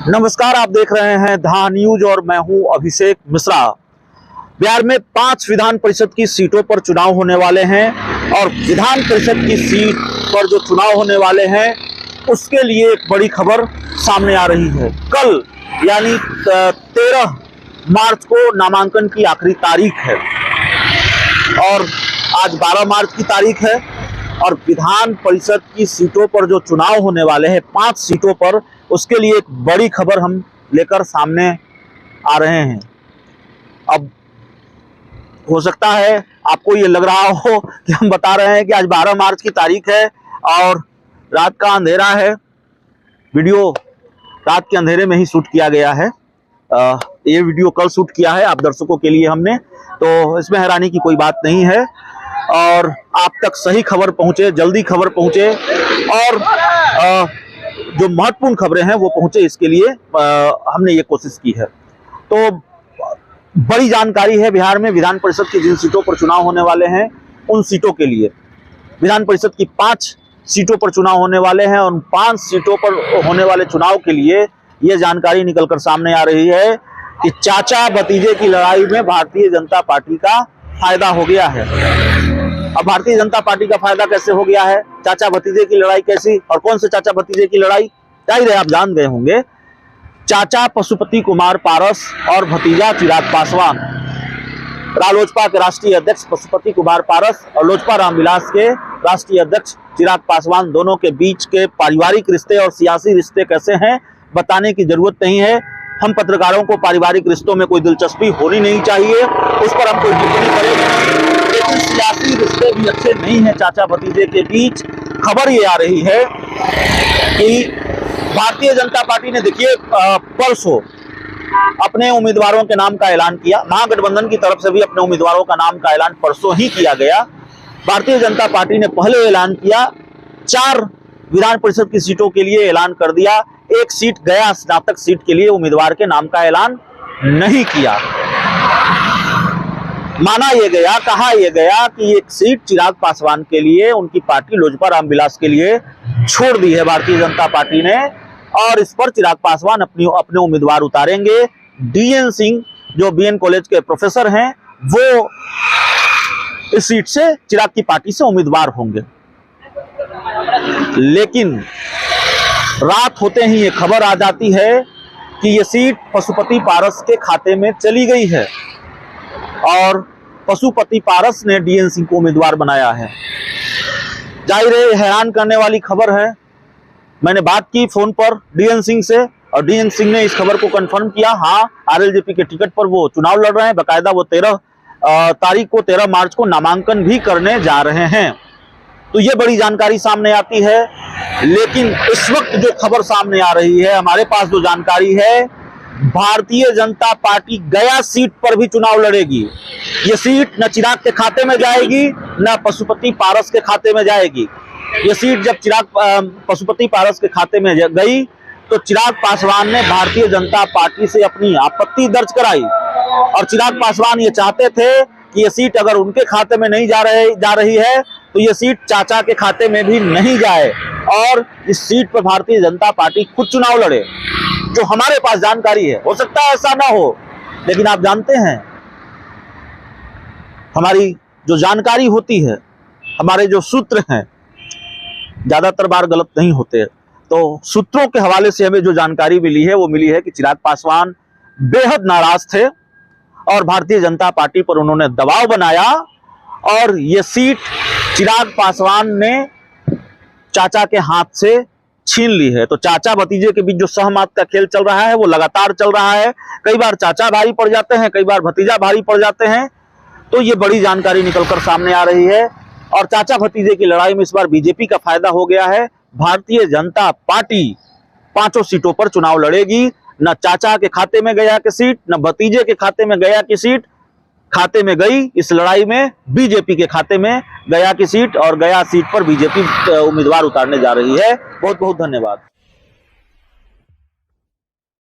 नमस्कार, आप देख रहे हैं धा न्यूज और मैं हूं अभिषेक मिश्रा। बिहार में 5 विधान परिषद की सीटों पर चुनाव होने वाले हैं और विधान परिषद की सीट पर जो चुनाव होने वाले हैं उसके लिए एक बड़ी खबर सामने आ रही है। कल यानी 13 मार्च को नामांकन की आखिरी तारीख है और आज 12 मार्च की तारीख है और विधान परिषद की सीटों पर जो चुनाव होने वाले हैं 5 सीटों पर, उसके लिए एक बड़ी खबर हम लेकर सामने आ रहे हैं। अब हो सकता है आपको ये लग रहा हो कि हम बता रहे हैं कि आज 12 मार्च की तारीख है और रात का अंधेरा है। वीडियो रात के अंधेरे में ही शूट किया गया है। ये वीडियो कल शूट किया है आप दर्शकों के लिए हमने, तो इसमें हैरानी की कोई बात नहीं है और आप तक सही खबर पहुंचे, जल्दी खबर पहुंचे और जो महत्वपूर्ण खबरें हैं वो पहुंचे, इसके लिए हमने ये कोशिश की है। तो बड़ी जानकारी है बिहार में विधान परिषद की जिन सीटों पर चुनाव होने वाले हैं उन सीटों के लिए। विधान परिषद की 5 सीटों पर चुनाव होने वाले हैं और 5 सीटों पर होने वाले चुनाव के लिए ये जानकारी निकलकर सामने आ रही है कि चाचा भतीजे की लड़ाई में भारतीय जनता पार्टी का फायदा हो गया है। अब भारतीय जनता पार्टी का फायदा कैसे हो गया है, चाचा भतीजे की लड़ाई कैसी और कौन से चाचा भतीजे की लड़ाई, जाहिर है आप जान गए होंगे। चाचा पशुपति कुमार पारस और भतीजा चिराग पासवान, रालोजपा के राष्ट्रीय अध्यक्ष पशुपति कुमार पारस और लोजपा रामविलास के राष्ट्रीय अध्यक्ष चिराग पासवान, दोनों के बीच के पारिवारिक रिश्ते और सियासी रिश्ते कैसे हैं बताने की जरूरत नहीं है। हम पत्रकारों को पारिवारिक रिश्तों में कोई दिलचस्पी होनी नहीं चाहिए, उस पर हम कोई टिप्पणी करेंगे नहीं, लेकिन सियासी रिश्ते भी अच्छे नहीं हैं चाचा भतीजे के बीच। खबर ये आ रही है कि भारतीय जनता पार्टी ने, देखिए, परसों अपने उम्मीदवारों के नाम का ऐलान किया। महागठबंधन की तरफ से भी अपने उम्मीदवारों का नाम का ऐलान परसों ही किया गया। भारतीय जनता पार्टी ने पहले ऐलान किया, 4 विधान परिषद की सीटों के लिए ऐलान कर दिया। एक सीट गया स्नातक सीट के लिए उम्मीदवार के नाम का ऐलान नहीं किया। माना यह गया, कहा यह गया कि एक सीट चिराग पासवान के लिए उनकी पार्टी लोजपा रामविलास के लिए छोड़ दी है भारतीय जनता पार्टी ने और इस पर चिराग पासवान अपने उम्मीदवार उतारेंगे। डीएन सिंह जो बीएन कॉलेज के प्रोफेसर हैं वो इस सीट से चिराग की पार्टी से उम्मीदवार होंगे। लेकिन रात होते ही ये खबर आ जाती है कि ये सीट पशुपति पारस के खाते में चली गई है और पशुपति पारस ने डीएन सिंह को उम्मीदवार बनाया है। जाहिर है हैरान करने वाली खबर है। मैंने बात की फोन पर डीएन सिंह से और डीएन सिंह ने इस खबर को कंफर्म किया। हाँ, आरएलजेपी के टिकट पर वो चुनाव लड़ रहे हैं। बाकायदा वो 13 मार्च को नामांकन भी करने जा रहे हैं। तो ये बड़ी जानकारी सामने आती है। लेकिन इस वक्त जो खबर सामने आ रही है, हमारे पास जो जानकारी है, भारतीय जनता पार्टी गया सीट पर भी चुनाव लड़ेगी। ये सीट न चिराग के खाते में जाएगी न पशुपति पारस के खाते में जाएगी। ये सीट जब पशुपति पारस के खाते में गई तो चिराग पासवान ने भारतीय जनता पार्टी से अपनी आपत्ति दर्ज कराई और चिराग पासवान ये चाहते थे कि ये सीट अगर उनके खाते में नहीं जा रही है तो ये सीट चाचा के खाते में भी नहीं जाए और इस सीट पर भारतीय जनता पार्टी खुद चुनाव लड़े। जो हमारे पास जानकारी है, हो सकता है ऐसा ना हो, लेकिन आप जानते हैं हमारी जो जानकारी होती है, हमारे जो सूत्र हैं, ज्यादातर बार गलत नहीं होते। तो सूत्रों के हवाले से हमें जो जानकारी मिली है वो मिली है कि चिराग पासवान बेहद नाराज थे और भारतीय जनता पार्टी पर उन्होंने दबाव बनाया और ये सीट चिराग पासवान ने चाचा के हाथ से छीन ली है। तो चाचा भतीजे के बीच जो सहमत का खेल चल रहा है वो लगातार चल रहा है। कई बार चाचा भारी पड़ जाते हैं, कई बार भतीजा भारी पड़ जाते हैं। तो ये बड़ी जानकारी निकलकर सामने आ रही है और चाचा भतीजे की लड़ाई में इस बार बीजेपी का फायदा हो गया है। भारतीय जनता पार्टी 5 सीटों पर चुनाव लड़ेगी। न चाचा के खाते में गया की सीट, न भतीजे के खाते में गया की सीट। खाते में गई इस लड़ाई में बीजेपी के खाते में गया की सीट और गया सीट पर बीजेपी उम्मीदवार उतारने जा रही है। बहुत बहुत धन्यवाद।